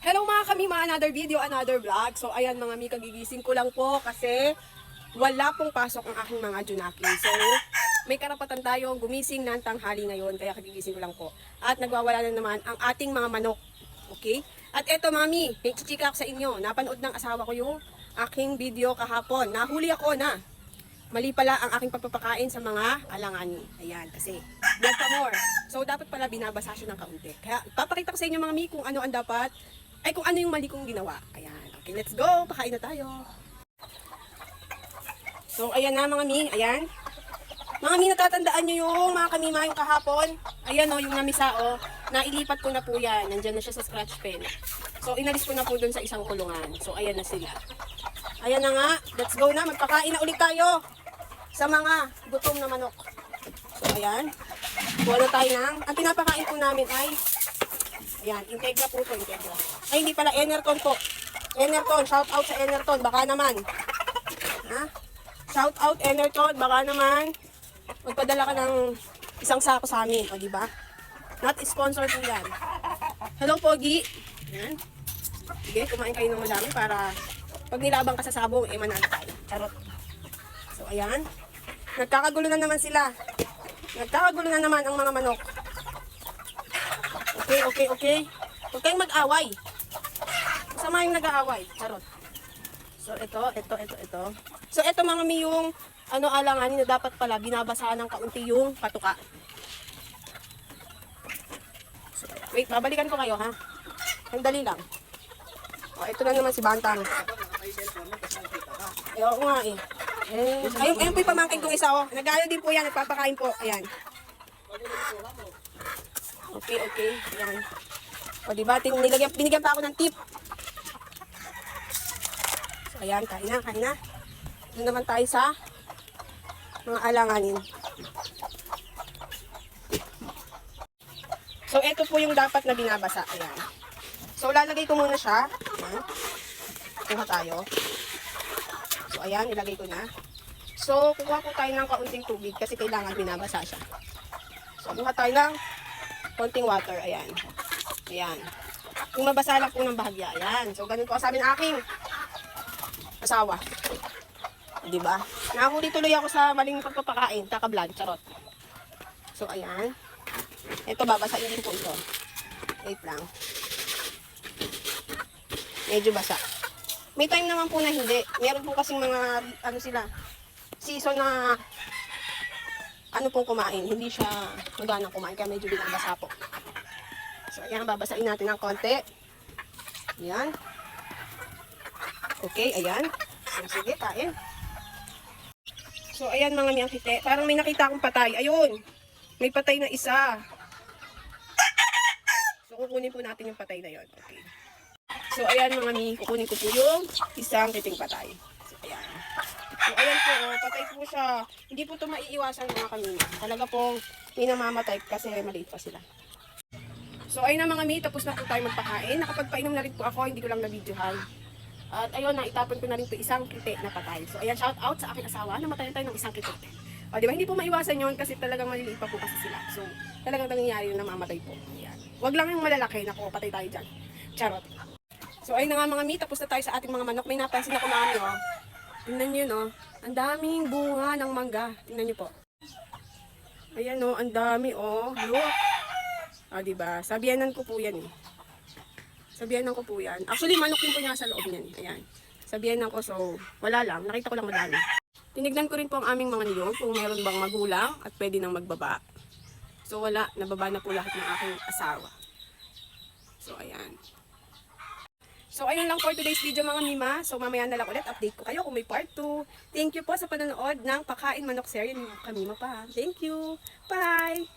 Hello mga kami, another video, another vlog. So ayan mga mi, kagigising ko lang po kasi wala pong pasok ang aking mga junaki. So may karapatan tayong gumising ng tanghali ngayon, kaya kagigising ko lang po. At nagwawala na naman ang ating mga manok. Okay? At eto mami, may chichika ako sa inyo. Napanood ng asawa ko yung aking video kahapon. Nahuli ako na mali pala ang aking pagpapakain sa mga alanganin. Ayan, kasi blood pa more. So dapat pala binabasa siya ng kaunti. Kaya papakita ko sa inyo mga mi kung ano ang dapat, ay kung ano yung mali kong ginawa. Ayan, okay, let's go. Pakain na tayo. So ayan na mga mi, ayan. Mga mi, natatandaan nyo yung mga kamima yung kahapon. Ayan o, yung namisa o. Nailipat ko na po yan. Nandyan na siya sa scratch pen. So inalis ko na po dun sa isang kulungan. So ayan na sila. Ayan na nga, let's go na. Magpakain na ulit tayo sa mga gutom na manok. So ayan. Kuha na tayo ng, ang pinapakain po namin ay, ayan, Integra po ito, Integra. Ay, hindi pala, Enerton po. Enerton, shout out sa Enerton, baka naman. Ha? Shout out Enerton, baka naman. Magpadala ka ng isang sako sa amin, o diba? Not sponsor po yan. Hello, Pogi. Ayan. Sige, kumain kayo ng madami para pag nilabang ka sa sabong, eh manalo tayo. Charot. So, ayan. Nagkakagulo na naman sila. Nagkakagulo na naman ang mga manok. Okay. Huwag kayong mag-away. Masama yung nag-aaway. Charot. So, ito. So, ito mga mi yung alanganin na dapat pala binabasahan ng kaunti yung patuka. So, wait, babalikan ko kayo ha. Ang dali lang. O, ito na naman si Bantang. Oo nga eh. Ayun po yung pamangkin kong isa oh. Nag-ayo din po yan, nagpapakain po. Ayan. Okay. Ayan. O diba, binigyan pa ako ng tip. So ayan, kain na. Doon naman tayo sa mga alanganin. So ito po yung dapat na binabasa. Ayan. So lalagay ko muna siya. Ayan. Kuha tayo. So, ayan, ilagay ko na. So, kuha ko tayo ng kaunting tubig kasi kailangan binabasa siya. So, kuha tayo ng konting water. Ayan. Ayan. Kung mabasa lang po ng bahagya. Ayan. So, ganun po sabi ng aking asawa. Diba? Nahuli tuloy ako sa maling pagpapakain. Kaka-vlog. Charot. So, ayan. Ito, babasain din po ito. Wait lang. Medyo basa. May time naman po na hindi. Meron po kasing mga, season na, pong kumain. Hindi siya maganang kumain, kaya medyo binabasa po. So, ayan, babasain natin ng konti. Ayan. Okay, ayan. So, sige, kain. So, ayan mga miyang kite. Parang may nakita akong patay. Ayun! May patay na isa. So, kukunin po natin yung patay na yun. Okay. So, ayan mga mi, kukunin ko po yung isang kiting patay. So, ayan. So, ayan po, patay po siya. Hindi po ito maiiwasan mga kamina. Talaga pong minamamatay kasi maliit pa sila. So, ayun na mga mi, tapos na po tayo magpakain. Nakapagpainom na rin po ako, hindi ko lang na-videohan. At ayun, naitapon ko na rin po isang kite na patay. So, ayan, shout out sa aking asawa. Namatayan tayo ng isang kite. O, diba? Hindi po maiwasan yun kasi talagang maliliit pa po kasi sila. So, talagang nangyayari yung namamatay po. Ayan. Huwag lang yung malalaki. Naku, patay tayo dyan. Charot. So, ayun na nga mga mi, tapos na tayo sa ating mga manok. May napansin ako na oh. Tingnan nyo, no? Ang daming bunga ng mangga. Tingnan nyo po. Ayan, no? Ang dami, oh. Look. Ah, diba? Sabianan ko po yan, eh. Sabianan ko po yan. Actually, manok din po niya sa loob niyan. Ayan. Sabianan ko, so, wala lang. Nakita ko lang madami. Tinignan ko rin po ang aming mga niyog kung meron bang magulang at pwede nang magbaba. So, wala. Nababa na po lahat ng aking asawa. So, ayan. So, ayun lang for today's video mga mima. So, mamaya na lang ulit update ko kayo kung may part 2. Thank you po sa panonood ng Pakain Manok Series. Kamima pa. Thank you. Bye!